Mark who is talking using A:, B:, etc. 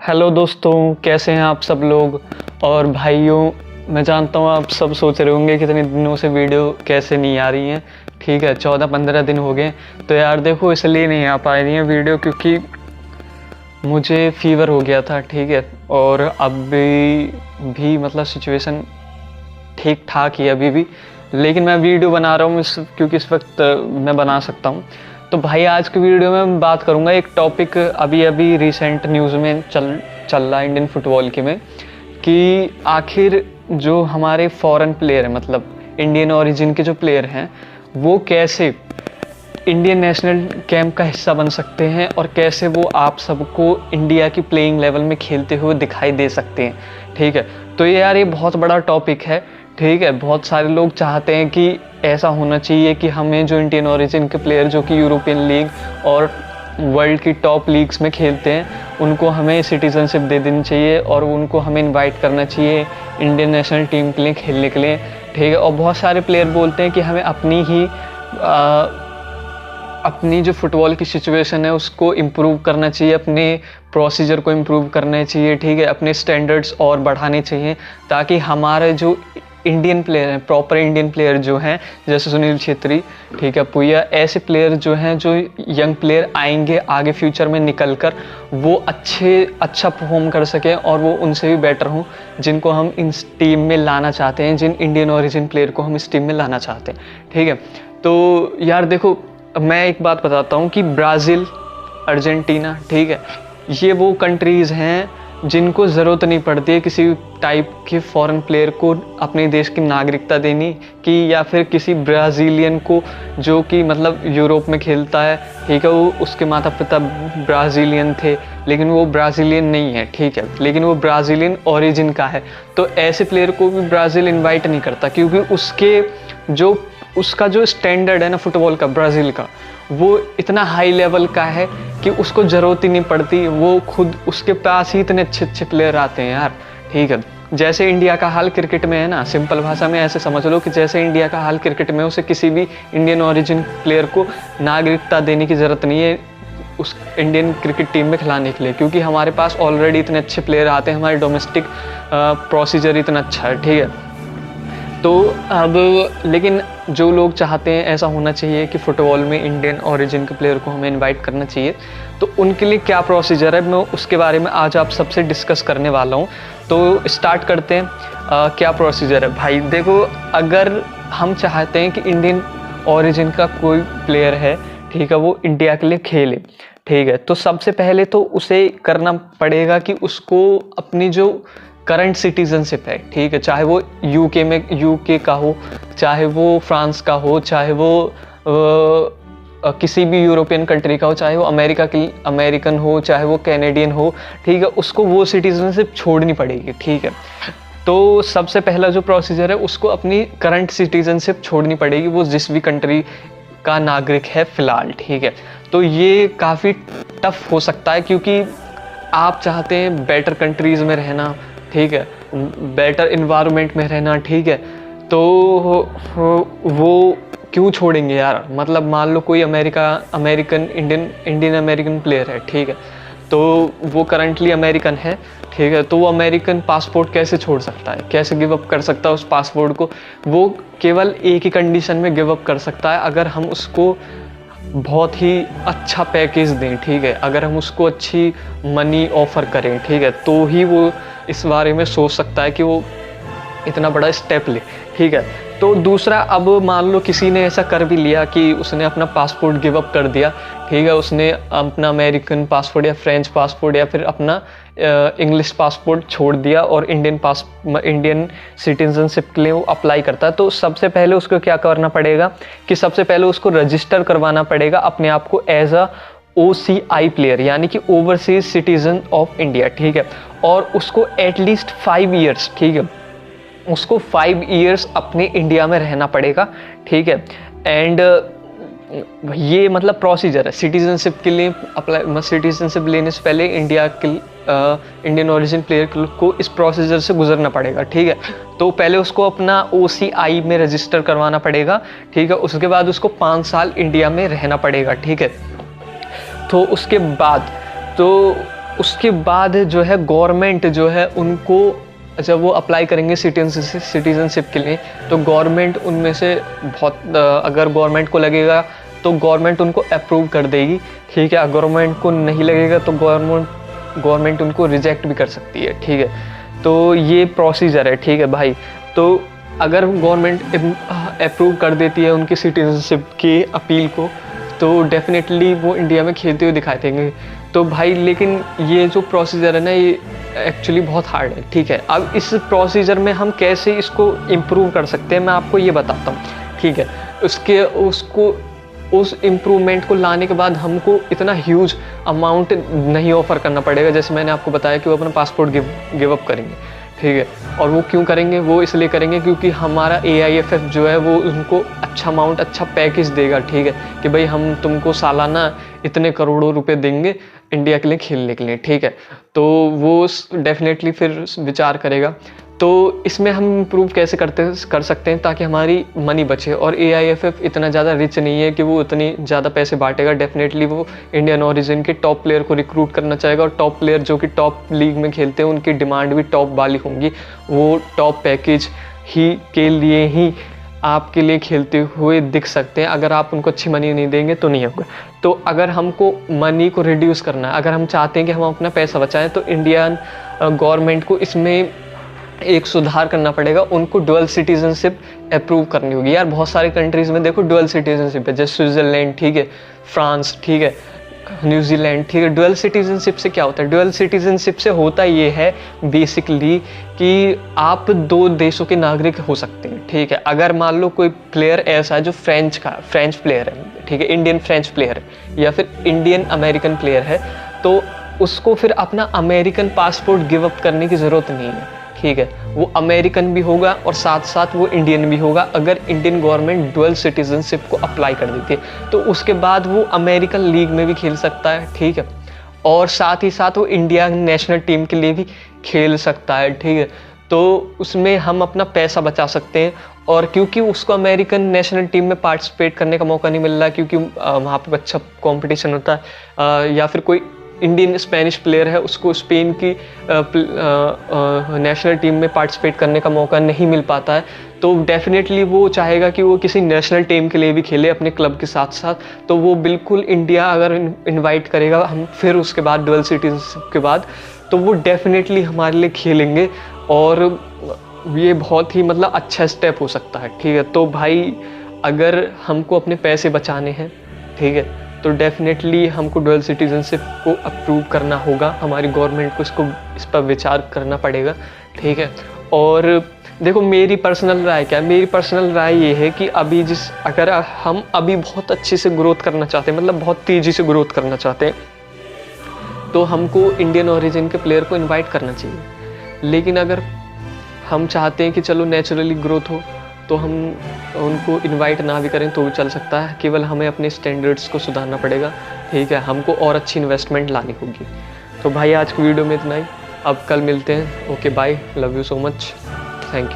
A: Hello दोस्तों, कैसे हैं आप सब लोग। और भाइयों, मैं जानता हूँ आप सब सोच रहे होंगे कि इतने दिनों से वीडियो कैसे नहीं आ रही हैं। ठीक है, 14-15 दिन हो गए। तो यार देखो, इसलिए नहीं आ पा रही है वीडियो क्योंकि मुझे फीवर हो गया था। ठीक है, और भी मतलब सिचुएशन ठीक ठाक ही है अभी भी, लेकिन मैं वीडियो बना रहा हूँ क्योंकि इस वक्त मैं बना सकता हूँ। तो भाई आज की वीडियो में मैं बात करूँगा एक टॉपिक अभी रिसेंट न्यूज़ में चल रहा है इंडियन फुटबॉल के में, कि आखिर जो हमारे फॉरेन प्लेयर हैं, मतलब इंडियन ओरिजिन के जो प्लेयर हैं, वो कैसे इंडियन नेशनल कैंप का हिस्सा बन सकते हैं और कैसे वो आप सबको इंडिया की प्लेइंग लेवल में खेलते हुए दिखाई दे सकते हैं। ठीक है, तो ये यार ये बहुत बड़ा टॉपिक है। ठीक है, बहुत सारे लोग चाहते हैं कि ऐसा होना चाहिए कि हमें जो इंडियन ओरिजिन के प्लेयर जो कि यूरोपियन लीग और वर्ल्ड की टॉप लीग्स में खेलते हैं, उनको हमें सिटीजनशिप दे देनी चाहिए और उनको हमें इनवाइट करना चाहिए इंडियन नेशनल टीम के लिए खेलने के लिए। ठीक है, और बहुत सारे प्लेयर बोलते हैं कि हमें अपनी जो फुटबॉल की सिचुएशन है उसको इम्प्रूव करना चाहिए, अपने प्रोसीजर को इम्प्रूव करना चाहिए। ठीक है, अपने स्टैंडर्ड्स और बढ़ाने चाहिए ताकि हमारे जो इंडियन प्लेयर हैं, प्रॉपर इंडियन प्लेयर जो हैं, जैसे सुनील छेत्री, ठीक है, पुया, ऐसे प्लेयर जो हैं, जो यंग प्लेयर आएंगे आगे फ्यूचर में निकल कर, वो अच्छा परफॉर्म कर सकें और वो उनसे भी बेटर हों, जिनको हम इस टीम में लाना चाहते हैं, जिन इंडियन ओरिजिन प्लेयर को हम इस टीम में लाना चाहते हैं। ठीक है, तो यार देखो, मैं एक बात बताता हूँ कि ब्राज़ील, अर्जेंटीना, ठीक है, ये वो कंट्रीज़ हैं जिनको ज़रूरत नहीं पड़ती है किसी टाइप के फॉरेन प्लेयर को अपने देश की नागरिकता देनी कि, या फिर किसी ब्राज़ीलियन को जो कि मतलब यूरोप में खेलता है। ठीक है, वो उसके माता पिता ब्राज़ीलियन थे लेकिन वो ब्राज़ीलियन नहीं है। ठीक है, लेकिन वो ब्राज़ीलियन ओरिजिन का है, तो ऐसे प्लेयर को भी ब्राज़ील इन्वाइट नहीं करता क्योंकि उसका जो स्टैंडर्ड है ना फुटबॉल का, ब्राज़ील का, वो इतना हाई लेवल का है कि उसको ज़रूरत ही नहीं पड़ती। वो खुद, उसके पास ही इतने अच्छे अच्छे प्लेयर आते हैं यार। ठीक है, जैसे इंडिया का हाल क्रिकेट में है ना, सिंपल भाषा में ऐसे समझ लो कि जैसे इंडिया का हाल क्रिकेट में, उसे किसी भी इंडियन ओरिजिन प्लेयर को नागरिकता देने की ज़रूरत नहीं है उस इंडियन क्रिकेट टीम में खिलाने के लिए, क्योंकि हमारे पास ऑलरेडी इतने अच्छे प्लेयर आते हैं, हमारे डोमेस्टिक प्रोसीजर इतना अच्छा है। ठीक है, तो अब लेकिन जो लोग चाहते हैं ऐसा होना चाहिए कि फ़ुटबॉल में इंडियन ओरिजिन के प्लेयर को हमें इनवाइट करना चाहिए, तो उनके लिए क्या प्रोसीजर है, मैं उसके बारे में आज आप सबसे डिस्कस करने वाला हूँ। तो स्टार्ट करते हैं। क्या प्रोसीजर है भाई। देखो, अगर हम चाहते हैं कि इंडियन ओरिजिन का कोई प्लेयर है, ठीक है, वो इंडिया के लिए खेले, ठीक है, तो सबसे पहले तो उसे करना पड़ेगा कि उसको अपनी जो करंट सिटीजनशिप है, ठीक है, चाहे वो यूके का हो, चाहे वो फ्रांस का हो, चाहे वो किसी भी यूरोपियन कंट्री का हो, चाहे वो अमेरिकन हो, चाहे वो कैनेडियन हो, ठीक है, उसको वो सिटीजनशिप छोड़नी पड़ेगी। ठीक है, तो सबसे पहला जो प्रोसीजर है, उसको अपनी करंट सिटीजनशिप छोड़नी पड़ेगी, वो जिस भी कंट्री का नागरिक है फ़िलहाल। ठीक है, तो ये काफ़ी टफ हो सकता है क्योंकि आप चाहते हैं बेटर कंट्रीज़ में रहना, ठीक है, बेटर इन्वायरमेंट में रहना, ठीक है, तो वो क्यों छोड़ेंगे यार। मतलब मान लो कोई इंडियन अमेरिकन प्लेयर है, ठीक है, तो वो करंटली अमेरिकन है, ठीक है, तो वो अमेरिकन पासपोर्ट कैसे छोड़ सकता है, कैसे गिव अप कर सकता है उस पासपोर्ट को। वो केवल एक ही कंडीशन में गिव अप कर सकता है, अगर हम उसको बहुत ही अच्छा पैकेज दें, ठीक है, अगर हम उसको अच्छी मनी ऑफ़र करें, ठीक है, तो ही वो इस बारे में सोच सकता है कि वो इतना बड़ा स्टेप ले। ठीक है, तो दूसरा, अब मान लो किसी ने ऐसा कर भी लिया कि उसने अपना पासपोर्ट गिव अप कर दिया, ठीक है, उसने अपना अमेरिकन पासपोर्ट या फ्रेंच पासपोर्ट या फिर अपना इंग्लिश पासपोर्ट छोड़ दिया और इंडियन सिटीजनशिप के लिए वो अप्लाई करता है, तो सबसे पहले उसको क्या करना पड़ेगा कि सबसे पहले उसको रजिस्टर करवाना पड़ेगा अपने आप को एज अ OCI प्लेयर, यानी कि ओवरसीज सिटीजन ऑफ इंडिया। ठीक है, और उसको एटलीस्ट 5 ईयर्स, ठीक है, उसको 5 ईयर्स अपने इंडिया में रहना पड़ेगा। ठीक है, एंड ये मतलब प्रोसीजर है सिटीजनशिप के लिए अप्लाई। सिटीजनशिप लेने से पहले इंडियन ओरिजिन प्लेयर को इस प्रोसीजर से गुजरना पड़ेगा। ठीक है, तो पहले उसको अपना OCI में रजिस्टर करवाना पड़ेगा, ठीक है, उसके बाद उसको 5 साल इंडिया में रहना पड़ेगा। ठीक है, तो उसके बाद तो उसके बाद जो है गवर्नमेंट जो है उनको, जब वो अप्लाई करेंगे सिटीजनशिप के लिए, तो गवर्नमेंट उनमें से बहुत, अगर गवर्नमेंट को लगेगा तो गवर्नमेंट उनको अप्रूव कर देगी, ठीक है। गवर्नमेंट को नहीं लगेगा तो गवर्नमेंट उनको रिजेक्ट भी कर सकती है, ठीक है। तो ये प्रोसीजर है, ठीक है भाई। तो अगर गवर्नमेंट अप्रूव कर देती है उनकी सिटीजनशिप की अपील को, तो डेफिनेटली वो इंडिया में खेलते हुए दिखाई देंगे। तो भाई लेकिन ये जो प्रोसीजर है ना, ये एक्चुअली बहुत हार्ड है, ठीक है। अब इस प्रोसीजर में हम कैसे इसको इम्प्रूव कर सकते हैं, मैं आपको ये बताता हूँ, ठीक है। उस इम्प्रूवमेंट को लाने के बाद हमको इतना ह्यूज अमाउंट नहीं ऑफर करना पड़ेगा। जैसे मैंने आपको बताया कि वो अपना पासपोर्ट गिव अप करेंगे, ठीक है। और वो क्यों करेंगे, वो इसलिए करेंगे क्योंकि हमारा AIFF जो है वो उनको अच्छा अमाउंट, अच्छा पैकेज देगा, ठीक है, कि भाई हम तुमको सालाना इतने करोड़ों रुपए देंगे इंडिया के लिए खेलने के लिए, ठीक है। तो वो डेफिनेटली फिर विचार करेगा। तो इसमें हम इम्प्रूव कैसे कर सकते हैं ताकि हमारी मनी बचे। और AIFF इतना ज़्यादा रिच नहीं है कि वो इतनी ज़्यादा पैसे बांटेगा। डेफिनेटली वो इंडियन ओरिजिन के टॉप प्लेयर को रिक्रूट करना चाहेगा, और टॉप प्लेयर जो कि टॉप लीग में खेलते हैं उनकी डिमांड भी टॉप वाली होंगी। वो टॉप पैकेज ही के लिए ही आपके लिए खेलते हुए दिख सकते हैं। अगर आप उनको अच्छी मनी नहीं देंगे तो नहीं होगा। तो अगर हमको मनी को रिड्यूस करना है, अगर हम चाहते हैं कि हम अपना पैसा बचाएं, तो इंडियन गवर्नमेंट को इसमें एक सुधार करना पड़ेगा। उनको डुअल सिटीजनशिप अप्रूव करनी होगी। यार बहुत सारे कंट्रीज़ में देखो डुअल सिटीजनशिप है, जैसे स्विट्ज़रलैंड, ठीक है, फ्रांस, ठीक है, न्यूजीलैंड, ठीक है। डुअल सिटीजनशिप से क्या होता है, डुअल सिटीजनशिप से होता ये है बेसिकली कि आप दो देशों के नागरिक हो सकते हैं, ठीक है। अगर मान लो कोई प्लेयर ऐसा है जो फ्रेंच प्लेयर है, ठीक है, इंडियन फ्रेंच प्लेयर है या फिर इंडियन अमेरिकन प्लेयर है, तो उसको फिर अपना अमेरिकन पासपोर्ट गिव अप करने की ज़रूरत नहीं है, ठीक है। वो अमेरिकन भी होगा और साथ साथ वो इंडियन भी होगा अगर इंडियन गवर्नमेंट डुअल सिटीजनशिप को अप्लाई कर देती है। तो उसके बाद वो अमेरिकन लीग में भी खेल सकता है, ठीक है, और साथ ही साथ वो इंडिया नेशनल टीम के लिए भी खेल सकता है, ठीक है। तो उसमें हम अपना पैसा बचा सकते हैं। और क्योंकि उसको अमेरिकन नेशनल टीम में पार्टिसिपेट करने का मौका नहीं मिल रहा, क्योंकि वहाँ पर अच्छा कॉम्पिटिशन होता है, या फिर कोई इंडियन स्पेनिश प्लेयर है उसको स्पेन की नेशनल टीम में पार्टिसिपेट करने का मौका नहीं मिल पाता है, तो डेफिनेटली वो चाहेगा कि वो किसी नेशनल टीम के लिए भी खेले अपने क्लब के साथ साथ। तो वो बिल्कुल इंडिया अगर इनवाइट करेगा हम, फिर उसके बाद डुअल सिटीजनशिप के बाद, तो वो डेफिनेटली हमारे लिए खेलेंगे। और ये बहुत ही मतलब अच्छा स्टेप हो सकता है, ठीक है। तो भाई अगर हमको अपने पैसे बचाने हैं, ठीक है, तो डेफिनेटली हमको डुअल सिटीजनशिप को अप्रूव करना होगा। हमारी गवर्नमेंट को इस पर विचार करना पड़ेगा, ठीक है। और देखो मेरी पर्सनल राय क्या है, मेरी पर्सनल राय ये है कि अगर हम अभी बहुत अच्छे से ग्रोथ करना चाहते हैं, मतलब बहुत तेज़ी से ग्रोथ करना चाहते हैं, तो हमको इंडियन ओरिजिन के प्लेयर को इन्वाइट करना चाहिए। लेकिन अगर हम चाहते हैं कि चलो नेचुरली ग्रोथ हो, तो हम उनको इनवाइट ना भी करें तो भी चल सकता है। केवल हमें अपने स्टैंडर्ड्स को सुधारना पड़ेगा, ठीक है। हमको और अच्छी इन्वेस्टमेंट लानी होगी। तो भाई आज की वीडियो में इतना ही, अब कल मिलते हैं। Okay bye, love you so much.